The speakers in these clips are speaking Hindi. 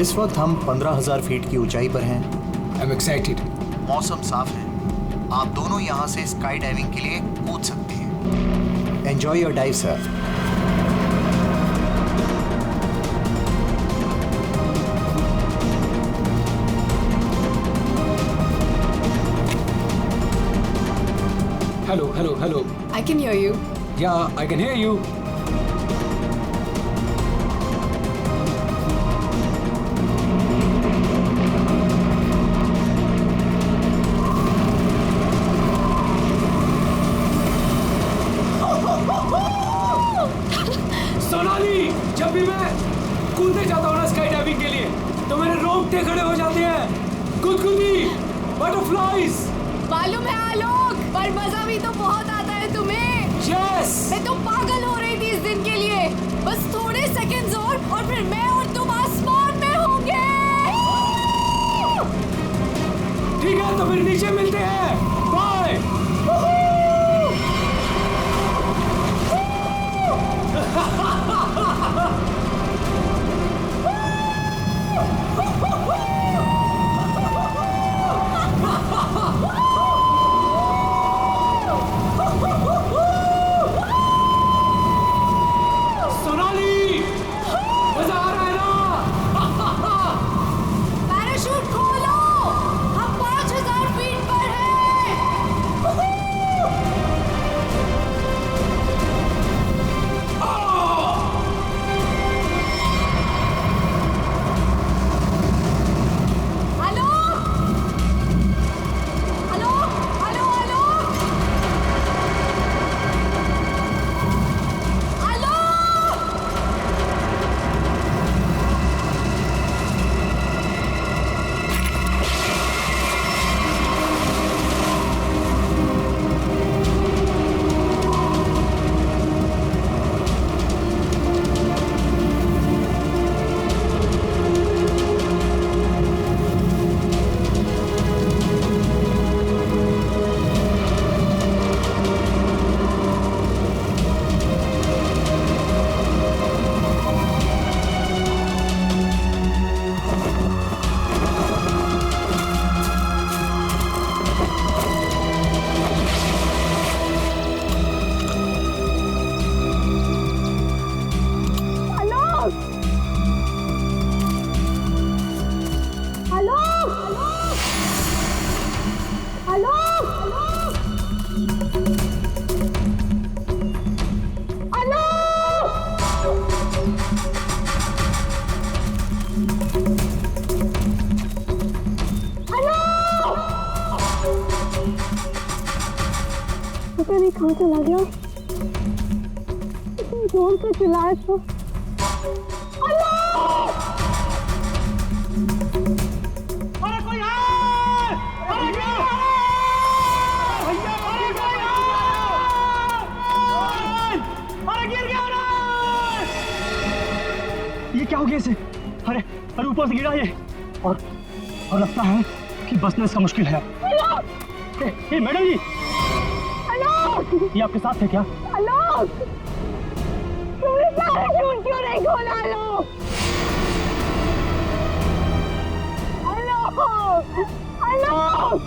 इस वक्त हम 15,000 फीट की ऊंचाई पर हैं। I'm excited. मौसम साफ है, आप दोनों यहाँ से स्काई डाइविंग के लिए कूद सकते हैं। Enjoy your dive sir. Hello. I can hear you. Yeah, I can hear you. Sonali, जब भी मैं कूदने जाता हूँ ना स्काई डाइविंग के लिए, तो मेरे रोंगटे खड़े हो जाते हैं। गुदगुदी, बटरफ्लाइज। मालूम है आलोक, पर मजा भी तो बहुत आता है तुम्हें। Yes. मैं तो पागल हो रही थी इस दिन के लिए। बस थोड़े सेकंड्स और फिर मैं और तुम आसमान में होंगे। ठीक है, तो फिर नीचे मिलते हैं। बाय। सोनाली, मजा आ रहा है ना? पैराशूट खोलो, हम 5,000 फीट पर हैं। पता नहीं कहाँ चला गया। इतनी जोर से चिल्लाया तो। अरे कोई है! अरे क्या है? भैया अरे कोई है! अरे गिर गया रे! ये क्या हो गया इसे? अरे ऊपर से गिरा ये और लगता है कि बचना इसका मुश्किल है। ए मैडम जी, ये आपके साथ है क्या? आलोक, तुमने पैराशूट क्यों नहीं खोला आलोक? आलोक!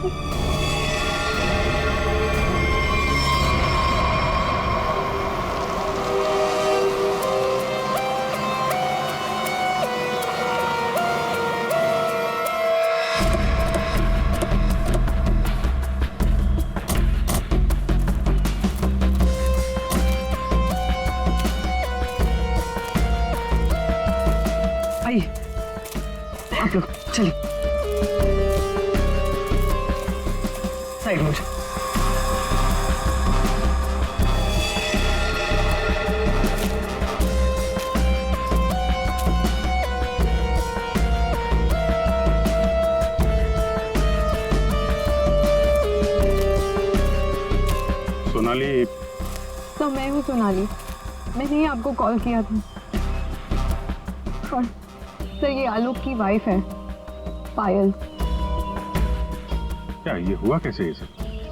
आप लोग चलिए साइड में। सोनाली, तो मैं हूँ सोनाली, मैंने ही आपको कॉल किया था। और सर ये आलोक की वाइफ है पायल। क्या ये हुआ कैसे ये सब?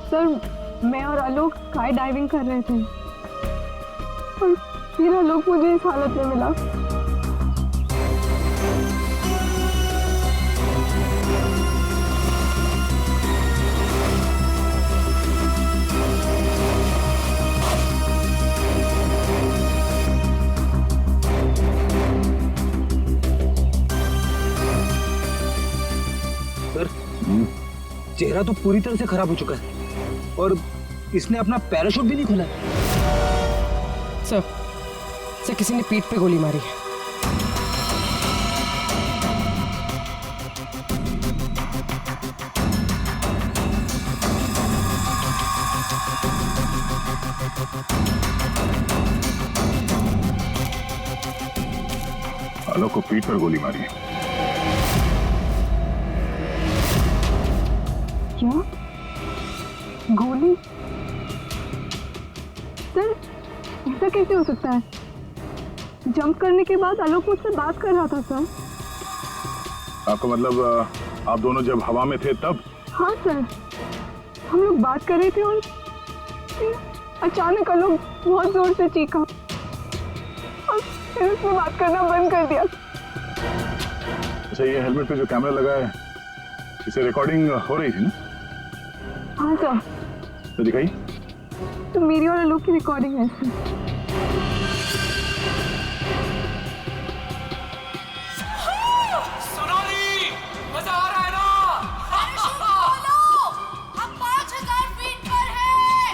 सर मैं और आलोक स्काई डाइविंग कर रहे थे और फिर आलोक मुझे इस हालत में मिला। चेहरा तो पूरी तरह से खराब हो चुका है और इसने अपना पैराशूट भी नहीं खोला। सर किसी ने पीठ पे गोली मारी है। आलोक को पीठ पर गोली मारी है। क्या गोली? सर ऐसा कैसे हो सकता है? जंप करने के बाद आलोक मुझसे बात कर रहा था सर। आपका मतलब आप दोनों जब हवा में थे तब? हाँ सर, हम लोग बात कर रहे थे और अचानक आलोक बहुत जोर से चीखा और फिर उसने बात करना बंद कर दिया। अच्छा, ये हेलमेट पे जो कैमरा लगा है इसे रिकॉर्डिंग हो रही थी ना? हाँ सर। तो दिखाई। तो मेरी और आलोक की रिकॉर्डिंग है सर। सोनाली, मजा आ रहा है ना? पैराशूट खोलो, हम 5000 फीट पर हैं।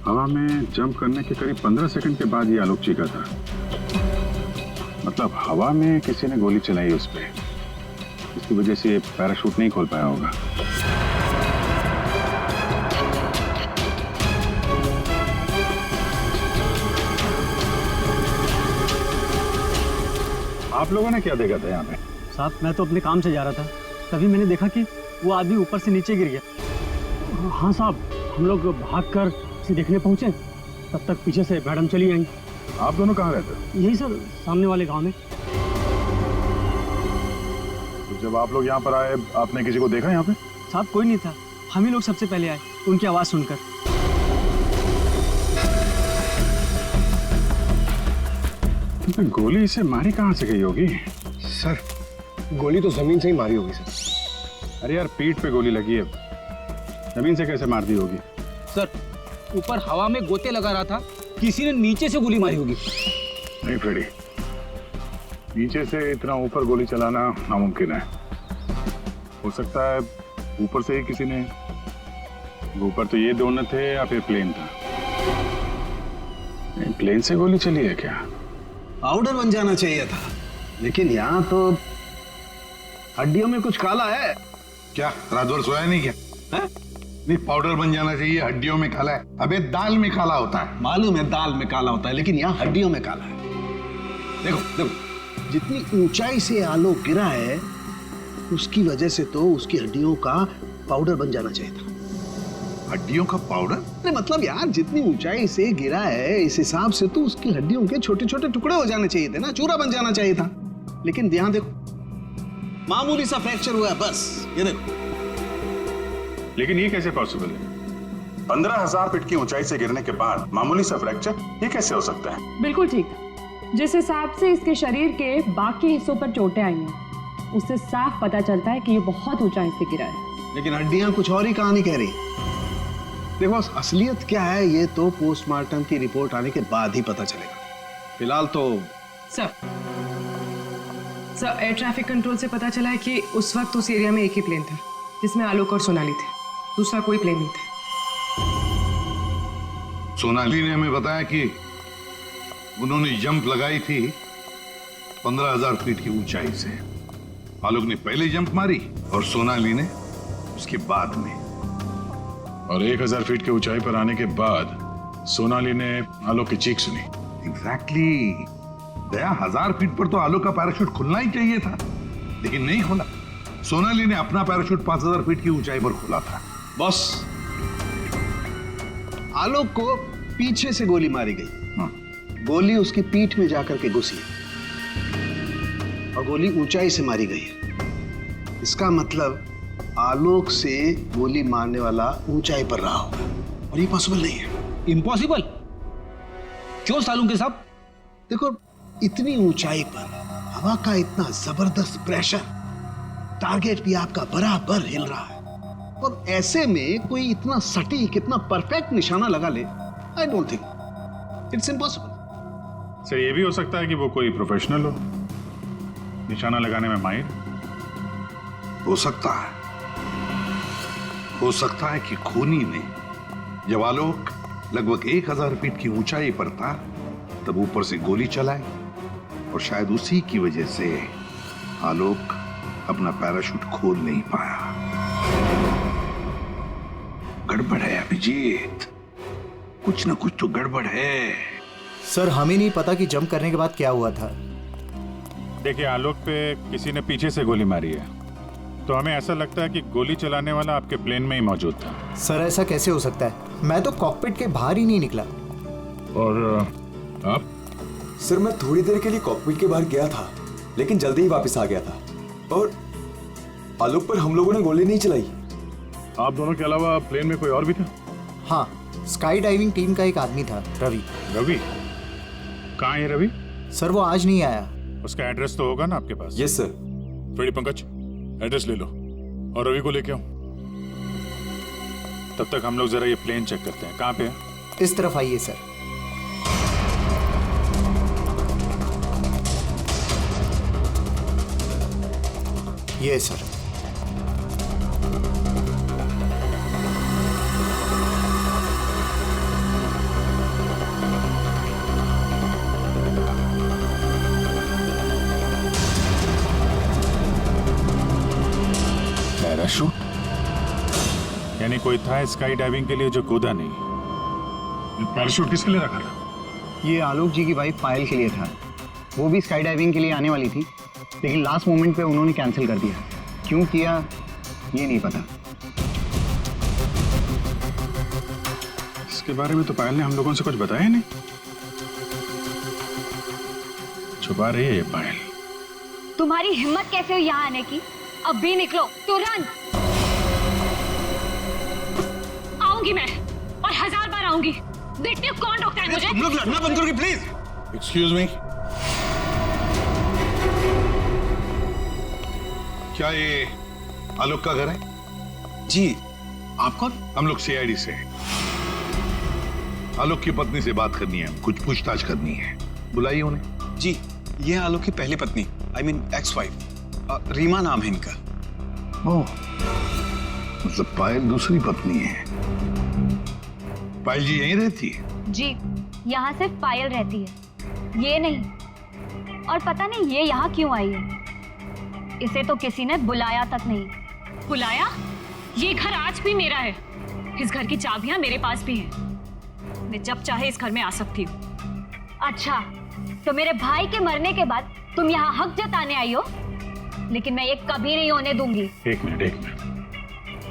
हवा में जंप करने के करीब 15 सेकंड के बाद ये आलोक चीखा था। मतलब हवा में किसी ने गोली चलाई उस पे, इसकी वजह से ये पैराशूट नहीं खोल पाया होगा। आप लोगों ने क्या देखा था यहाँ पे? साहब मैं तो अपने काम से जा रहा था, तभी मैंने देखा कि वो आदमी ऊपर से नीचे गिर गया। हाँ साहब, हम लोग भागकर उसे देखने पहुंचे, तब तक पीछे से मैडम चली आई। आप दोनों कहाँ रहते? यही सर, सामने वाले गांव में। तो जब आप लोग यहाँ पर आए, आपने किसी को देखा यहाँ पे? साहब कोई नहीं था, हम ही लोग सबसे पहले आए उनकी आवाज सुनकर। गोली इसे मारी कहाँ से गई होगी? सर गोली तो जमीन से ही मारी होगी सर। अरे यार, पीठ पे गोली लगी है, जमीन से कैसे मार दी होगी? सर ऊपर हवा में गोते लगा रहा था, किसी ने नीचे से गोली मारी होगी। नहीं फ्रेडी, नीचे से इतना ऊपर गोली चलाना नामुमकिन है। हो सकता है ऊपर से ही किसी ने, ऊपर तो ये दोनों थे या फिर प्लेन था। नहीं, प्लेन से गोली चली है क्या? पाउडर बन जाना चाहिए था, लेकिन यहाँ तो हड्डियों में कुछ काला है। क्या रात भर सोया नहीं क्या? है? नहीं, पाउडर बन जाना चाहिए, हड्डियों में काला है। अबे दाल में काला होता है। मालूम है दाल में काला होता है, लेकिन यहाँ हड्डियों में काला है। देखो देखो, जितनी ऊंचाई से आलोक गिरा है उसकी वजह से तो उसकी हड्डियों का पाउडर बन जाना चाहिए था। हड्डियों का पाउडर? अरे मतलब यार, जितनी ऊंचाई से गिरा है इस हिसाब से तो उसकी हड्डियों के छोटे छोटे टुकड़े हो जाने चाहिए थे ना, चूरा बन जाना चाहिए था। लेकिन यहाँ देखो, मामूली सा फ्रैक्चर हुआ है बस, ये देखो। लेकिन ये कैसे पॉसिबल है? 15,000 फीट की ऊंचाई से गिरने के बाद मामूली सा फ्रैक्चर, ये कैसे हो सकता है? बिल्कुल ठीक। जिस हिसाब से इसके शरीर के बाकी हिस्सों पर चोटें आई हैं, उससे साफ पता चलता है कि ये बहुत ऊंचाई से गिरा है। लेकिन हड्डियां कुछ और ही कहानी कह रही। देखो असलियत क्या है ये तो पोस्टमार्टम की रिपोर्ट आने के बाद ही पता चलेगा। फिलहाल तो सर एयर ट्रैफिक कंट्रोल से पता चला है कि उस वक्त उस एरिया में एक ही प्लेन था जिसमें आलोक और सोनाली थे, दूसरा कोई प्लेन नहीं था। सोनाली ने हमें बताया कि उन्होंने जंप लगाई थी 15,000 फीट की ऊंचाई से। आलोक ने पहले जंप मारी और सोनाली ने उसके बाद में। और 1,000 फीट की ऊंचाई पर आने के बाद सोनाली ने आलोक की चीख सुनी। एग्जैक्टली। दया, 1000 फीट पर तो आलोक का पैराशूट खुलना ही चाहिए था, लेकिन नहीं खुला। सोनाली ने अपना पैराशूट 5000 फीट की ऊंचाई पर खोला था। बॉस, आलोक को पीछे से गोली मारी गई। गोली उसकी पीठ में जाकर के घुसी और गोली ऊंचाई से मारी गई है। इसका मतलब आलोक से गोली मारने वाला ऊंचाई पर रहा होगा, और ये पॉसिबल नहीं है। इम्पॉसिबल क्यों सालू के साहब? देखो, इतनी ऊंचाई पर हवा का इतना जबरदस्त प्रेशर, टारगेट भी आपका बराबर हिल रहा है, और ऐसे में कोई इतना सटीक, इतना परफेक्ट निशाना लगा ले, I don't think, it's impossible. Sir ये भी हो सकता है कि वो कोई प्रोफेशनल हो, निशाना लगाने में माहिर। हो सकता है कि खूनी ने जब आलोक लगभग 1000 फीट की ऊंचाई पर था तब ऊपर से गोली चलाई और शायद उसी की वजह से आलोक अपना पैराशूट खोल नहीं पाया। गड़बड़ है अभिजीत, कुछ ना कुछ तो गड़बड़ है। सर हमें नहीं पता कि जंप करने के बाद क्या हुआ था। देखिए, आलोक पे किसी ने पीछे से गोली मारी है, तो हमें ऐसा लगता है कि गोली चलाने वाला आपके प्लेन में ही मौजूद था। सर ऐसा कैसे हो सकता है? मैं तो कॉकपिट के बाहर ही नहीं निकला। और आप? सर मैं थोड़ी देर के लिए कॉकपिट के बाहर गया था, लेकिन जल्दी ही वापस आ गया था और आलोक पर हम लोगों ने गोली नहीं चलाई। आप दोनों के अलावा प्लेन में कोई और भी था? हाँ, स्काई डाइविंग टीम का एक आदमी था, रवि। रवि? कहाँ है रवि? सर वो आज नहीं आया। उसका एड्रेस तो होगा ना आपके पास? Yes sir. Freddy Pankaj, address ले लो और रवि को लेके आओ। तब तक हम लोग जरा ये प्लेन चेक करते हैं। कहाँ पे है? इस तरफ आइए सर। ये सर। पैराशूट? यानी कोई था स्काई डाइविंग के लिए जो कूदा नहीं। पैराशूट किसके लिए रखा था? ये आलोक जी की वाइफ पायल के लिए था। वो भी स्काई डाइविंग के लिए आने वाली थी, लेकिन लास्ट मोमेंट पे उन्होंने कैंसिल कर दिया। क्यों किया ये नहीं पता। इसके बारे में तो पायल ने हम लोगों से कुछ बताया नहीं। छुपा रही है ये पायल। तुम्हारी हिम्मत कैसे हुई यहाँ आने की? अब भी निकलो तुरंत। आऊंगी मैं और 1000 बार आऊंगी। देखते हो कौन रोकता है मुझे। तुम लोग लड़ना बंद करोगे प्लीज। एक्सक्यूज मी, क्या ये आलोक का घर है? जी, आप कौन? हम लोग सीआईडी से हैं। आलोक की पत्नी से बात करनी है, कुछ पूछताछ करनी है। बुलाइए उन्हें। जी, ये है आलोक की पहली पत्नी, I mean ex wife, Rima नाम है इनका। ओह, मतलब पायल दूसरी पत्नी है। पायल जी यहीं रहती है? जी, यहाँ सिर्फ पायल रहती है, ये नहीं। और पता नहीं ये यहाँ क्यों आई है। इसे तो किसी ने बुलाया तक नहीं। बुलाया? ये घर आज भी मेरा है। इस घर की चाबियां मेरे पास भी हैं। मैं जब चाहे इस घर में आ सकती हूँ। अच्छा, तो मेरे भाई के मरने के बाद तुम यहाँ हक जताने आई हो, लेकिन मैं ये कभी नहीं होने दूंगी। एक मिनट।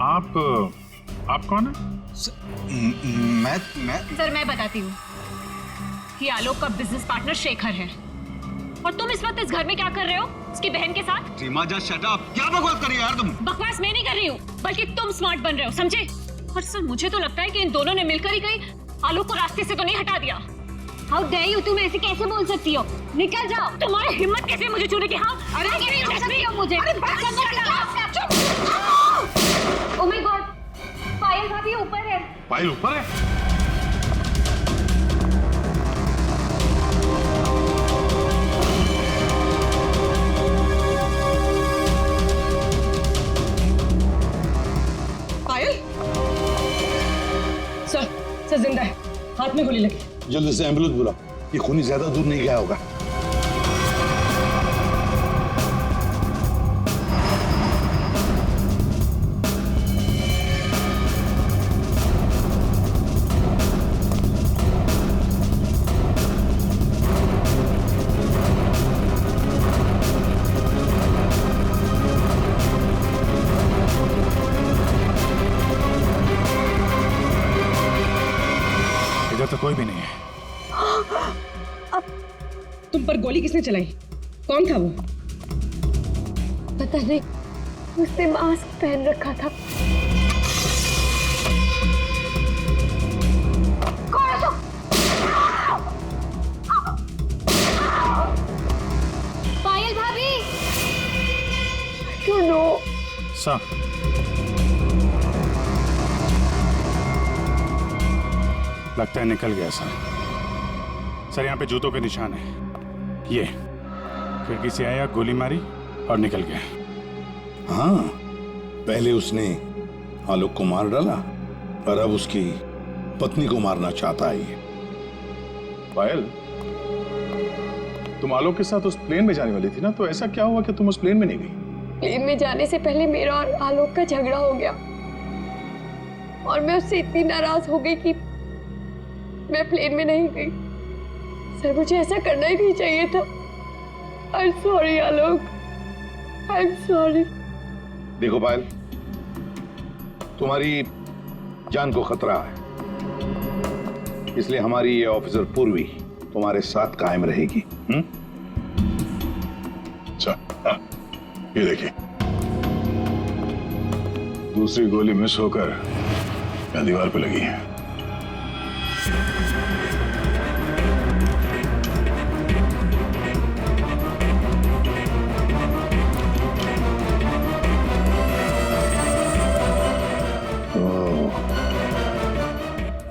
आप कौन है? मैं सर मैं बताती हूँ। ये आलोक का बिजनेस पार्टनर शेखर है। और तुम इस वक्त इस घर में क्या कर रहे हो उसकी बहन के साथ? Rima just shut up. क्या बकवास कर रही हो यार तुम? बकवास मैं नहीं कर रही हूँ, बल्कि तुम स्मार्ट बन रहे हो, समझे? और सर मुझे तो लगता है कि इन दोनों ने मिलकर ही कहीं आलोक को रास्ते से तो नहीं हटा दिया। हाउ डेयर यू, तुम ऐसे कैसे बोल सकती हो? निकल जाओ। तुम्हारी हिम्मत कैसे मुझे छूने की? हाँ, अरे नहीं छू सकती हो मुझे। ओह माय गॉड, पायल भाभी ऊपर है। पायल ऊपर है? पायल? सर जिंदा है, हाथ में गोली लगी। जल्दी से एम्बुलेंस बुलाओ, ये खूनी ज्यादा दूर नहीं गया होगा। इधर तो कोई भी नहीं है। तुम पर गोली किसने चलाई? कौन था वो? पता नहीं, उसने मास्क पहन रखा था। पायल भाभी। क्यों नो? सर, लगता है निकल गया सर। सर यहाँ पे जूतों के निशान है। ये खिड़की से आया, गोली मारी और निकल गया। हाँ, पहले उसने आलोक को मार डाला और अब उसकी पत्नी को मारना चाहता है ये। पायल, तुम आलोक के साथ उस प्लेन में जाने वाली थी ना, तो ऐसा क्या हुआ कि तुम उस प्लेन में नहीं गई? प्लेन में जाने से पहले मेरा और आलोक का झगड़ा हो गया और मैं उससे इतनी नाराज हो गई कि मैं प्लेन में नहीं गई। सर, मुझे ऐसा करना ही नहीं चाहिए था। I am sorry Alok, I am sorry. देखो पायल, तुम्हारी जान को खतरा है, इसलिए हमारी ये ऑफिसर पूर्वी तुम्हारे साथ कायम रहेगी। अच्छा, ये देखिए, दूसरी गोली मिस होकर या दीवार पे लगी है।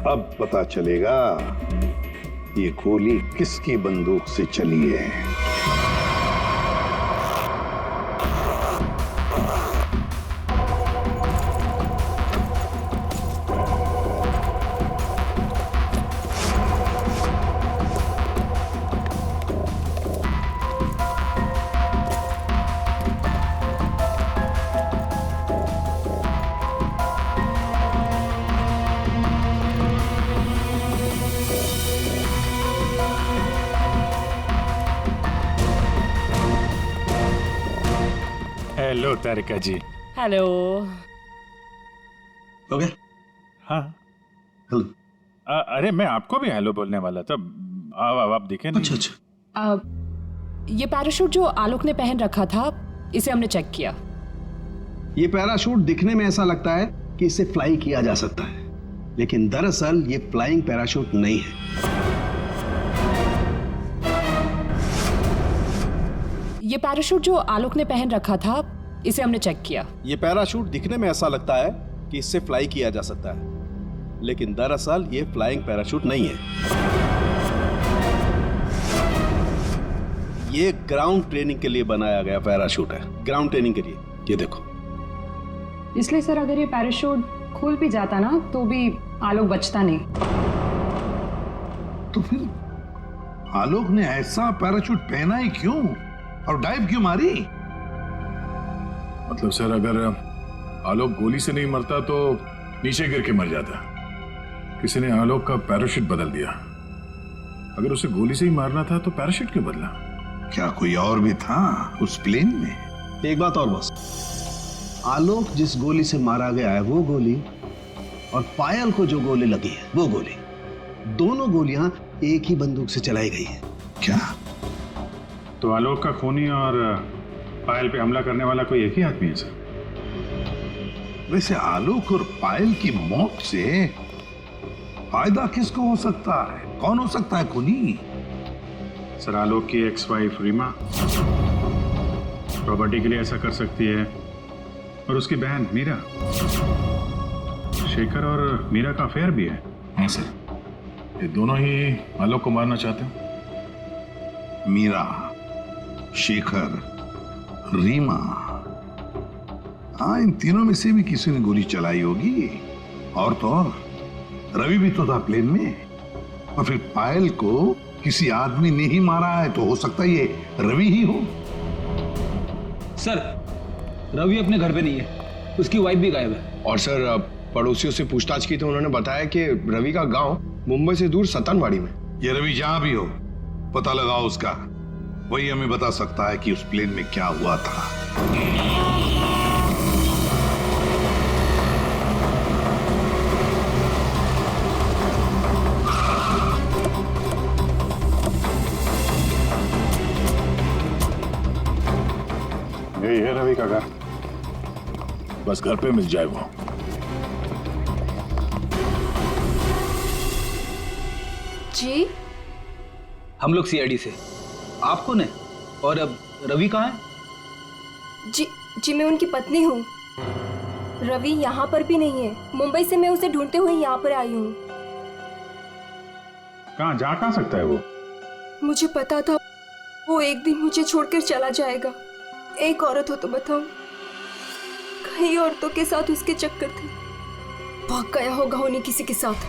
अब पता चलेगा ये गोली किसकी बंदूक से चली है। हेलो तारिका जी। हेलो। हो गया? हाँ। हेलो। अरे मैं आपको भी हेलो बोलने वाला था। आप दिखे नहीं। अच्छा अच्छा। ये पैराशूट जो आलोक ने पहन रखा था, इसे हमने चेक किया। ये पैराशूट दिखने में ऐसा लगता है कि इसे फ्लाई किया जा सकता है, लेकिन दरअसल ये फ्लाइंग पैराशूट नहीं है। ये पैराशूट जो आलोक ने पहन रखा था, इसे हमने चेक किया। ये पैराशूट दिखने में ऐसा लगता है कि इससे फ्लाई किया जा सकता है, लेकिन दरअसल ये फ्लाइंग पैराशूट नहीं है। ये ग्राउंड ट्रेनिंग के लिए बनाया गया पैराशूट है, ग्राउंड ट्रेनिंग के लिए। ये देखो। इसलिए सर, अगर ये पैराशूट खुल भी जाता ना, तो भी आलोक बचता नहीं। तो फिर आलोक ने ऐसा पैराशूट पहना ही क्यों और डाइव क्यों मारी? मतलब सर, अगर आलोक गोली से नहीं मरता तो नीचे गिर के मर जाता। किसी ने आलोक का पैराशूट बदल दिया। अगर उसे गोली से ही मारना था तो पैराशूट क्यों बदला? क्या कोई और भी था उस प्लेन में? एक बात और बस, आलोक जिस गोली से मारा गया है वो गोली और पायल को जो गोली लगी है वो गोली, दोनों गोलियां एक ही बंदूक से चलाई गई है। क्या? तो आलोक का खूनी और पायल पे हमला करने वाला कोई एक ही आदमी है सर? वैसे आलोक और पायल की मौत से फायदा किसको हो सकता है? कौन हो सकता है खूनी? सर, आलोक की एक्स वाइफ रीमा प्रॉपर्टी के लिए ऐसा कर सकती है, और उसकी बहन मीरा। शेखर और मीरा का अफेयर भी है। हाँ सर। ये दोनों ही आलोक को मारना चाहते हैं। मीरा, शेखर, रीमा, हाँ, इन तीनों में से भी किसी ने गोली चलाई होगी। और तो और रवि भी तो था प्लेन में, और फिर पायल को किसी आदमी ने ही मारा है, तो हो सकता है ये रवि ही हो। सर, रवि अपने घर पे नहीं है, उसकी वाइफ भी गायब है। और सर, पड़ोसियों से पूछताछ की तो उन्होंने बताया कि रवि का गांव मुंबई से दूर सतनवाड़ी में। ये रवि जहां भी हो, पता लगाओ उसका, वही हमें बता सकता है कि उस प्लेन में क्या हुआ था। यही है रवि का घर, बस घर पे मिल जाए वो। जी, हम लोग सीआईडी से। आप कौन है और अब रवि कहाँ है? जी मैं उनकी पत्नी हूँ। रवि यहाँ पर भी नहीं है। मुंबई से मैं उसे ढूंढते हुए यहाँ पर आई हूँ। कहाँ जा सकता है वो? मुझे पता था वो एक दिन मुझे छोड़कर चला जाएगा। एक औरत हो तो बताओ, कई औरतों के साथ उसके चक्कर थे, भाग गया होगा उन्हीं किसी के साथ।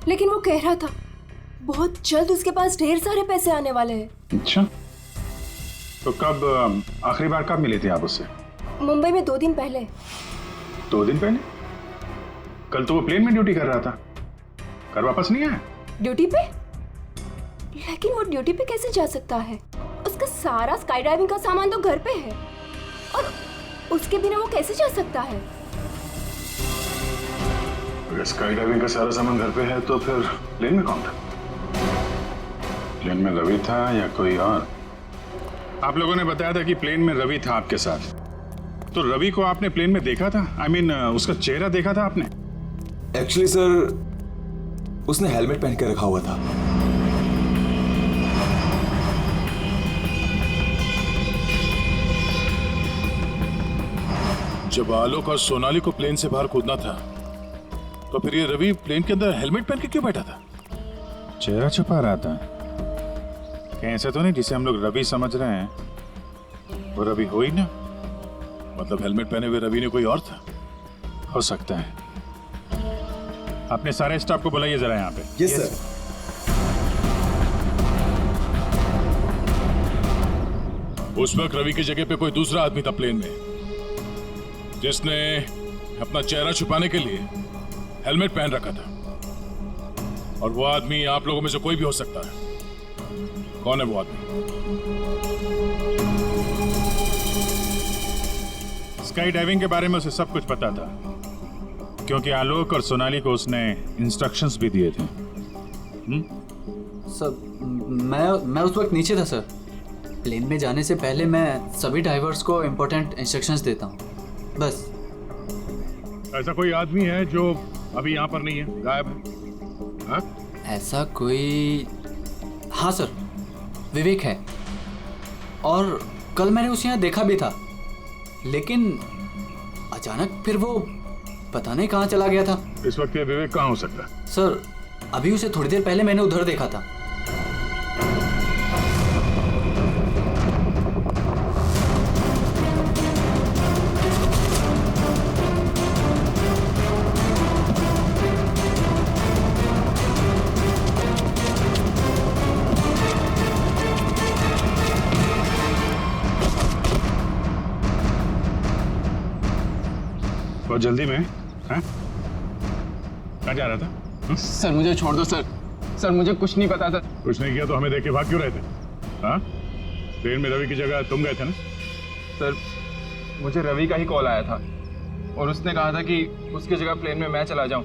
लेकिन वो कह रहा था बहुत जल्द उसके पास ढेर सारे पैसे आने वाले हैं। अच्छा, तो कब आखिरी बार कब मिले थे आप उससे? मुंबई में 2 दिन पहले। 2 दिन पहले? कल तो वो प्लेन में ड्यूटी कर रहा था, घर वापस नहीं आया? ड्यूटी पे? लेकिन वो ड्यूटी पे कैसे जा सकता है? उसका सारा स्काई डाइविंग का सामान तो घर पे है, और उसके बिना वो कैसे जा सकता है? अगर स्काई डाइविंग का सारा सामान घर पे है तो फिर प्लेन में कौन था? प्लेन में रवि था या कोई और? आप लोगों ने बताया था कि प्लेन में रवि था आपके साथ, तो रवि को आपने प्लेन में देखा था? I mean, उसका चेहरा देखा था आपने? एक्चुअली सर, उसने हेलमेट पहन के रखा हुआ था। जब आलोक और सोनाली को प्लेन से बाहर कूदना था, तो फिर ये रवि प्लेन के अंदर हेलमेट पहन के क्यों बैठा था? चेहरा छुपा रहा था। कहीं ऐसा तो नहीं जिसे हम लोग रवि समझ रहे हैं वो रवि हो ही ना? मतलब हेलमेट पहने हुए रवि ने कोई और था? हो सकता है। अपने सारे स्टाफ को बुलाइए जरा यहाँ पे। Yes sir. उस वक्त रवि की जगह पे कोई दूसरा आदमी था प्लेन में, जिसने अपना चेहरा छुपाने के लिए हेलमेट पहन रखा था। और वो आदमी आप लोगों में से कोई भी हो सकता है। कौन है वो आदमी? स्काई डाइविंग के बारे में उसे सब कुछ पता था, क्योंकि आलोक और सोनाली को उसने इंस्ट्रक्शंस भी दिए थे। सर, मैं उस वक्त नीचे था सर। प्लेन में जाने से पहले मैं सभी डाइवर्स को इम्पोर्टेंट इंस्ट्रक्शंस देता हूँ, बस। ऐसा कोई आदमी है जो अभी यहाँ पर नहीं है, गायब है? हाँ? ऐसा कोई? हाँ सर, विवेक है, और कल मैंने उसे यहाँ देखा भी था, लेकिन अचानक फिर वो पता नहीं कहाँ चला गया था। इस वक्त ये विवेक कहाँ हो सकता है? सर, अभी उसे थोड़ी देर पहले मैंने उधर देखा था। बहुत जल्दी में? हाँ? कहाँ जा रहा था? सर मुझे छोड़ दो सर। सर मुझे कुछ नहीं पता सर। कुछ नहीं किया तो हमें देख के भाग क्यों रहे थे? हाँ? ट्रेन में रवि की जगह तुम गए थे ना? सर मुझे रवि का ही कॉल आया था, और उसने कहा था कि उसकी जगह प्लेन में मैं चला जाऊं।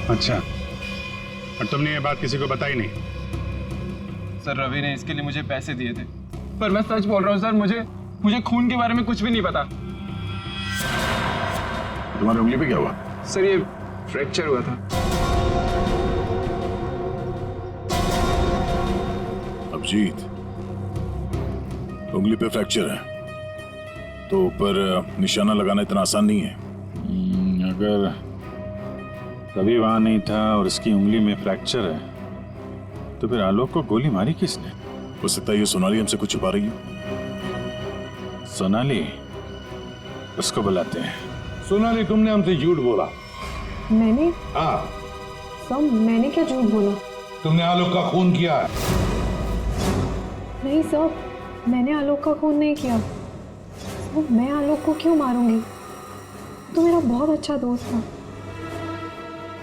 अच्छा, और तुमने ये बात किसी को बताई नहीं? सर रवि ने इसके लिए मुझे पैसे दिए थे, पर मैं सच बोल रहा हूँ सर, मुझे खून के बारे में कुछ भी नहीं पता। तुम्हारी उंगली पे क्या हुआ? सर ये फ्रैक्चर हुआ था। अभिजीत, उंगली पे फ्रैक्चर है तो ऊपर निशाना लगाना इतना आसान नहीं है। अगर रवि वहां नहीं था और इसकी उंगली में फ्रैक्चर है, तो फिर आलोक को गोली मारी किसने? हो सकता है ये सोनाली हमसे कुछ छुपा रही है। सोनाली? उसको बुलाते हैं। सोनाली, तुमने हमसे झूठ बोला। मैंने? हाँ। सर मैंने क्या झूठ बोला? तुमने आलोक का खून किया है। नहीं सर, मैंने आलोक का खून नहीं किया। सर मैं आलोक को क्यों मारूंगी? तो मेरा बहुत अच्छा दोस्त था,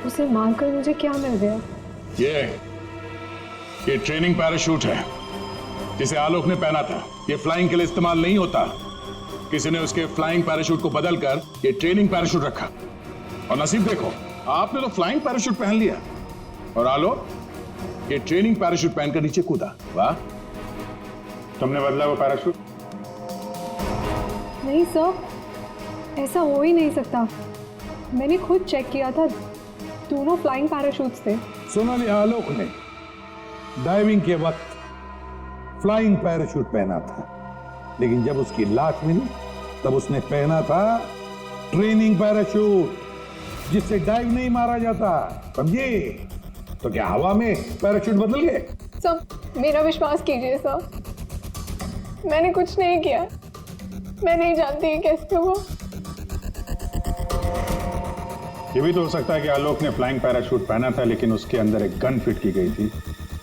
उसे मारकर मुझे क्या मिल गया? ये ट्रेनिंग पैराशूट है जिसे आलोक ने पहना था। ये फ्लाइंग के लिए इस्तेमाल नहीं होता। किसी ने उसके फ्लाइंग पैराशूट को बदलकर ये ट्रेनिंग पैराशूट रखा, और नसीब देखो आपने तो फ्लाइंग पैराशूट पहन लिया, और आलोक ये ट्रेनिंग पैराशूट पहनकर नीचे कूदा। वाह! तुमने बदला वो पैराशूट? नहीं सर, ऐसा हो ही नहीं सकता। मैंने खुद चेक किया था, दोनों फ्लाइंग पैराशूट्स थे। सोनाली, आलोक ने डाइविंग के वक्त फ्लाइंग पैराशूट पहना था, लेकिन जब उसकी लाश मिली तब उसने पहना था ट्रेनिंग पैराशूट, जिससे डाइव नहीं मारा जाता, समझे? तो क्या हवा में पैराशूट बदल गए? सब मेरा विश्वास कीजिए सर, मैंने कुछ नहीं किया, मैं नहीं जानती ये कैसे हुआ। ये भी तो हो सकता है कि आलोक ने फ्लाइंग पैराशूट पहना था, लेकिन उसके अंदर एक गन फिट की गई थी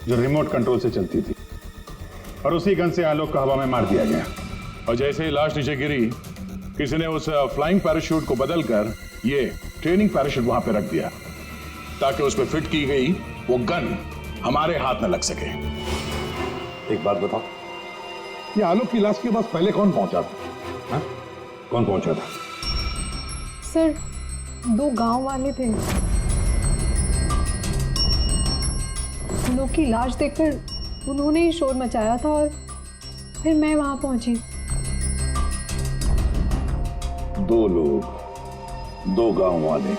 जो रिमोट कंट्रोल से चलती थी, और उसी गन से आलोक को हवा में मार दिया गया। और जैसे ही लाश नीचे गिरी, किसी ने उस फ्लाइंग पैराशूट को बदलकर ये ट्रेनिंग पैराशूट वहां पे रख दिया, ताकि उस पर फिट की गई वो गन हमारे हाथ में लग सके। एक बात बताओ, ये आलोक की लाश के पास पहले कौन पहुंचा था? हा? कौन पहुंचा था? सर, 2 गांव वाले थे। उन लोग की लाश देखकर उन्होंने ही शोर मचाया था और फिर मैं वहां पहुंची। 2 लोग, 2 गांव वाले।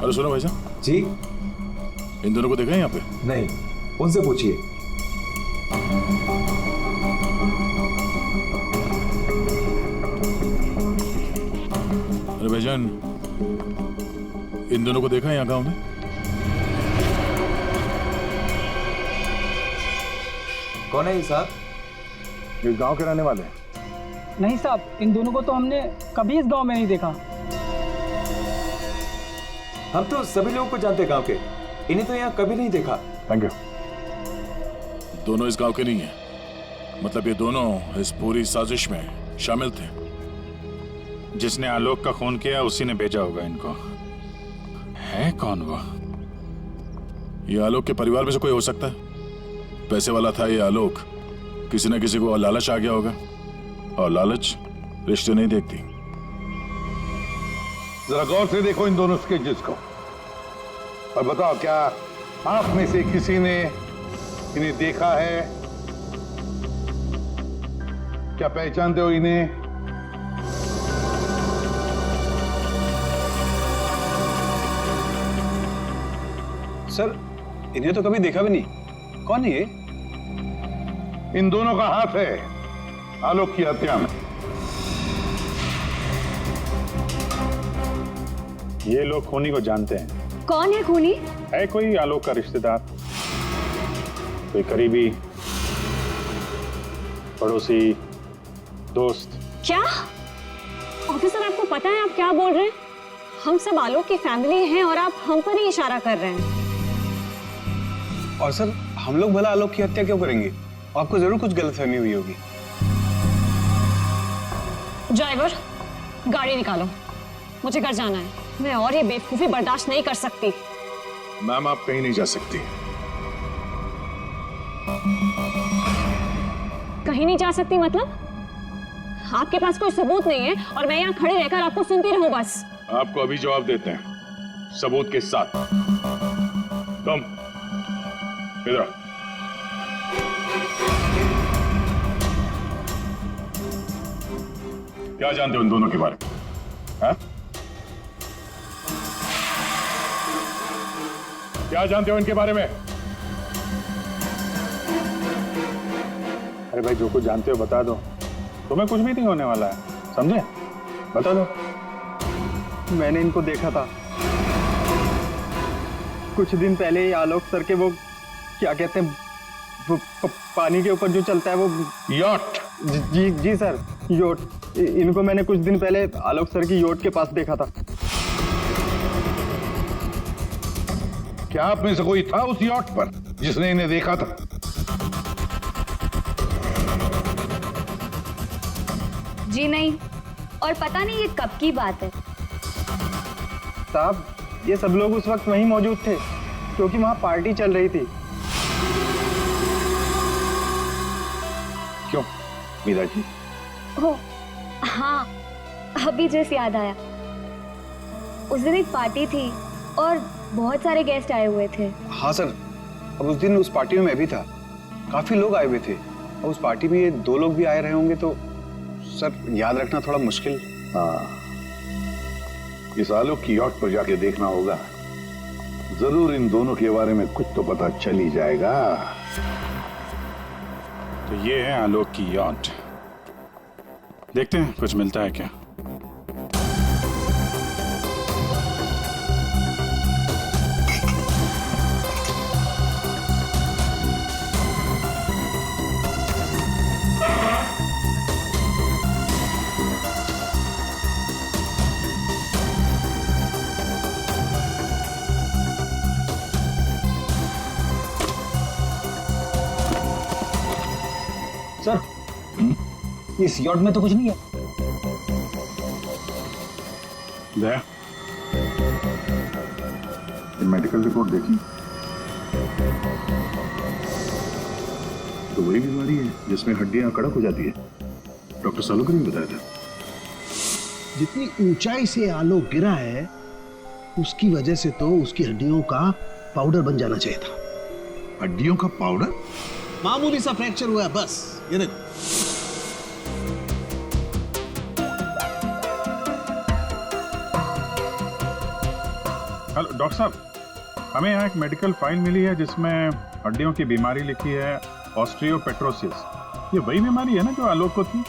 अरे सुनो भाईजान जी, इन दोनों को देखा है यहाँ पे? नहीं, उनसे पूछिए। अरे भाईजान, इन दोनों को देखा है यहाँ गांव में? कौन है ये साहब? ये गांव के रहने वाले हैं। नहीं साहब, इन दोनों को तो हमने कभी इस गांव में नहीं देखा। हम तो सभी लोगों को जानते हैं गांव के, इन्हें तो यहाँ कभी नहीं देखा। Thank you. दोनों इस गांव के नहीं है, मतलब ये दोनों इस पूरी साजिश में शामिल थे। जिसने आलोक का खून किया उसी ने भेजा होगा इनको। है कौन वो? ये आलोक के परिवार में से कोई हो सकता है। पैसे वाला था ये आलोक, किसी न किसी को लालच आ गया होगा, और लालच रिश्ते नहीं देखती। जरा गौर से देखो इन दोनों स्केचेस को और बताओ, क्या आप में से किसी ने इन्हें देखा है? क्या पहचानते हो इन्हें? सर, इन्हें तो कभी देखा भी नहीं। कौन है ये? इन दोनों का हाथ है आलोक की हत्या में। ये लोग खूनी को जानते हैं। कौन है खूनी? है कोई आलोक का रिश्तेदार, कोई करीबी, पड़ोसी, दोस्त। क्या ऑफिसर, आपको पता है आप क्या बोल रहे हैं? हम सब आलोक की फैमिली हैं और आप हम पर ही इशारा कर रहे हैं। और सर, हम लोग भला आलोक की हत्या क्यों करेंगे? आपको जरूर कुछ गलतफहमी हुई होगी। ड्राइवर, गाड़ी निकालो, मुझे घर जाना है। मैं और ये बेवकूफी बर्दाश्त नहीं कर सकती। मैम, आप कहीं नहीं जा सकती। कहीं नहीं जा सकती मतलब? आपके पास कोई सबूत नहीं है और मैं यहाँ खड़े रहकर आपको सुनती रहूं बस? आपको अभी जवाब देते हैं, सबूत के साथ। तुम इधर आओ। क्या जानते हो इन दोनों के बारे में? हाँ? क्या जानते हो इनके बारे में? अरे भाई, जो कुछ जानते हो बता दो, तुम्हें कुछ भी नहीं होने वाला है, समझे? बता दो। मैंने इनको देखा था कुछ दिन पहले ही। आलोक सर के वो क्या कहते हैं, वो पानी के ऊपर जो चलता है वो यॉट। जी जी सर, योट। इनको मैंने कुछ दिन पहले आलोक सर की योट के पास देखा था। क्या आप में से कोई था उस यॉट पर जिसने इन्हें देखा था? जी नहीं, और पता नहीं ये कब की बात है। साहब, ये सब लोग उस वक्त वहीं मौजूद थे क्योंकि वहां पार्टी चल रही थी। क्यों मीरा जी? हो हाँ, अभी जस्ट याद आया। उस दिन एक पार्टी थी और बहुत सारे गेस्ट आए हुए थे। हाँ सर, अब उस दिन उस पार्टी में मैं भी था, काफी लोग आए हुए थे। और उस पार्टी में ये 2 लोग भी आए रहे होंगे तो सर याद रखना थोड़ा मुश्किल। हाँ, इस आलोक की यॉट पर जाके देखना होगा, जरूर इन दोनों के बारे में कुछ तो पता चल ही जाएगा। तो ये है आलोक की यॉट, देखते हैं कुछ मिलता है क्या। सर, इस यॉट में तो कुछ नहीं है। दया, ये मेडिकल रिपोर्ट देखी तो वही बीमारी है जिसमें हड्डियां कड़क हो जाती है, डॉक्टर सालुकर ने बताया था। जितनी ऊंचाई से आलोक गिरा है उसकी वजह से तो उसकी हड्डियों का पाउडर बन जाना चाहिए था। हड्डियों का पाउडर? मामूली सा फ्रैक्चर हुआ है बस, ये देखो। हेलो डॉक्टर साहब, हमें यहाँ एक मेडिकल फाइल मिली है जिसमें हड्डियों की बीमारी लिखी है, ऑस्टियोपेट्रोसिस। ये वही बीमारी है ना जो आलोक को थी,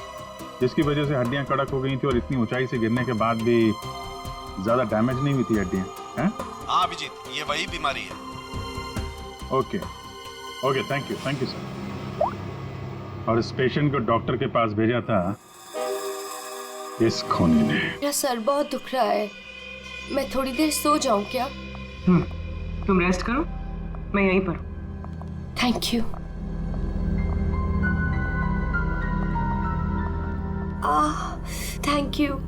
जिसकी वजह से हड्डियां कड़क हो गई थी और इतनी ऊंचाई से गिरने के बाद भी ज्यादा डैमेज नहीं हुई थी हड्डियां, हैं? हाँ अभिजीत, ये वही बीमारी है। Okay okay, thank you sir. और इस पेशेंट को डॉक्टर के पास भेजा था इस खूनी ने। मेरा सर बहुत दुख रहा है, मैं थोड़ी देर सो जाऊं क्या? तुम रेस्ट करो, मैं यहीं पर हूं। Thank you. Thank you.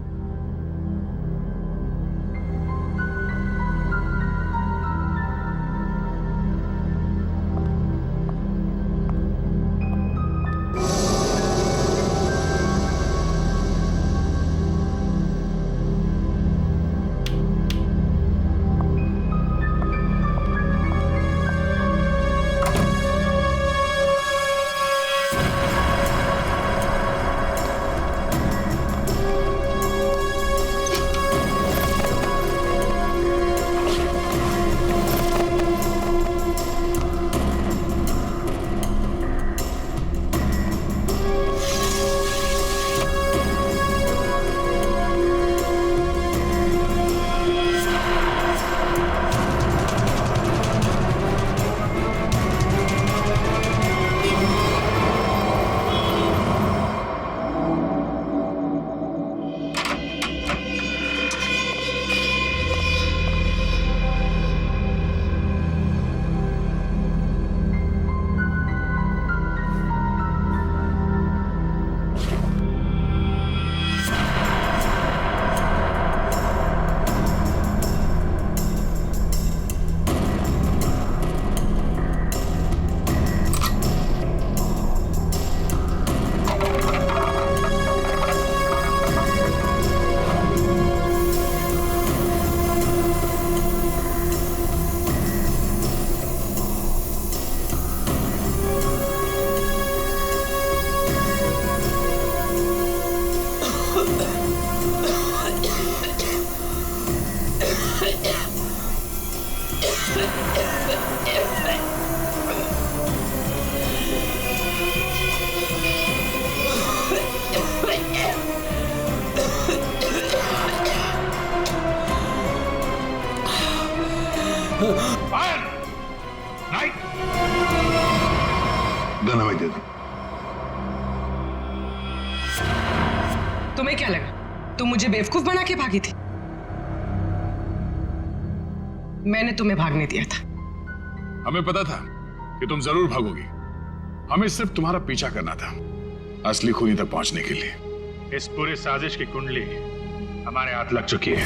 धन्यवाद दे दो। तुम्हें क्या लगा तुम मुझे बेवकूफ बना के भागी थी? मैंने तुम्हें भागने दिया था। हमें पता था कि तुम जरूर भागोगी, हमें सिर्फ तुम्हारा पीछा करना था असली खूनी तक पहुंचने के लिए। इस पूरी साजिश की कुंडली हमारे हाथ लग चुकी है।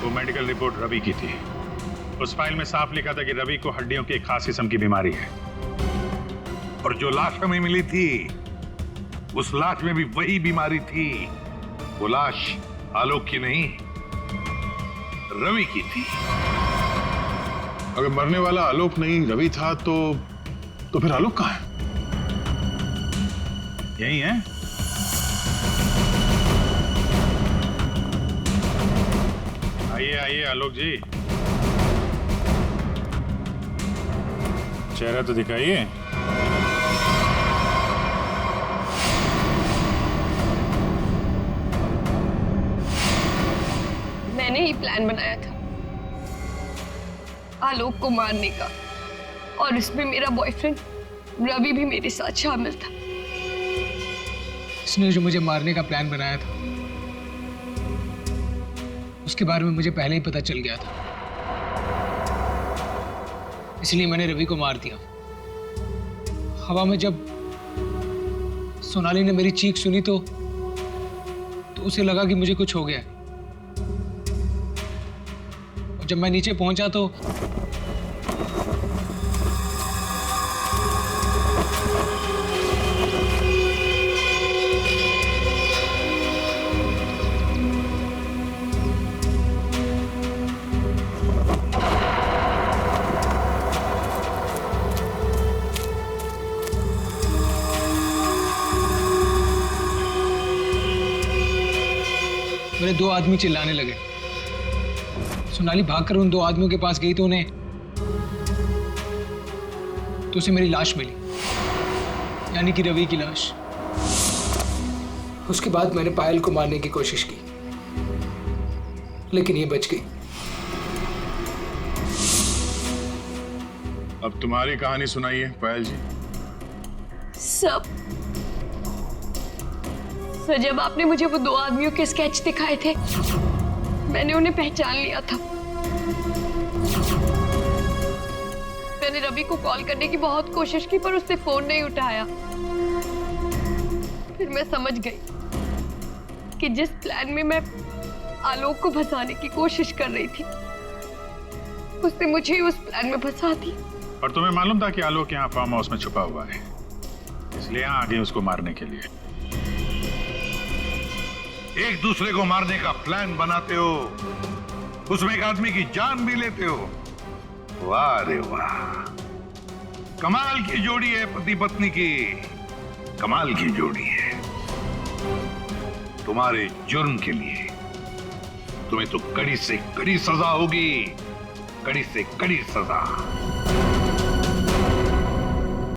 वो मेडिकल रिपोर्ट रवि की थी। उस फाइल में साफ लिखा था कि रवि को हड्डियों की एक खास किस्म की बीमारी है। और जो लाश हमें मिली थी, उस लाश में भी वही बीमारी थी। वो लाश आलोक की नहीं, रवि की थी। अगर मरने वाला आलोक नहीं रवि था तो फिर आलोक कहाँ है? यही है। आइए आइए आलोक जी, चेहरा तो दिखाइए। मैंने ही प्लान बनाया था आलोक को मारने का, और इसमें मेरा बॉयफ्रेंड रवि भी मेरे साथ शामिल था। इसने जो मुझे मारने का प्लान बनाया था, उसके बारे में मुझे पहले ही पता चल गया था, इसलिए मैंने रवि को मार दिया। हवा में जब सोनाली ने मेरी चीख सुनी तो उसे लगा कि मुझे कुछ हो गया। और जब मैं नीचे पहुंचा तो मेरे दो आदमी चिल्लाने लगे। सोनाली भागकर उन दो आदमियों के पास गई तो उसे मेरी लाश मिली, यानी कि रवि की लाश। उसके बाद मैंने पायल को मारने की कोशिश की, लेकिन ये बच गई। अब तुम्हारी कहानी सुनाइए पायल जी। सर, जब आपने मुझे वो दो आदमियों के स्केच दिखाए थे, मैंने उन्हें पहचान लिया था। मैंने रवि को कॉल करने की बहुत कोशिश की, पर उसने फोन नहीं उठाया। फिर मैं समझ गई कि जिस प्लान में मैं आलोक को फंसाने की कोशिश कर रही थी, उसने मुझे उस प्लान में फंसा दी। और तुम्हें मालूम था कि आलोक यहाँ फार्म हाउस में छुपा हुआ है, इसलिए यहाँ आ गए उसको मारने के लिए। एक दूसरे को मारने का प्लान बनाते हो, उसमें एक आदमी की जान भी लेते हो। वाह रे वाह, कमाल की जोड़ी है पति पत्नी की, कमाल की जोड़ी है। तुम्हारे जुर्म के लिए तुम्हें तो कड़ी से कड़ी सजा होगी, कड़ी से कड़ी सजा।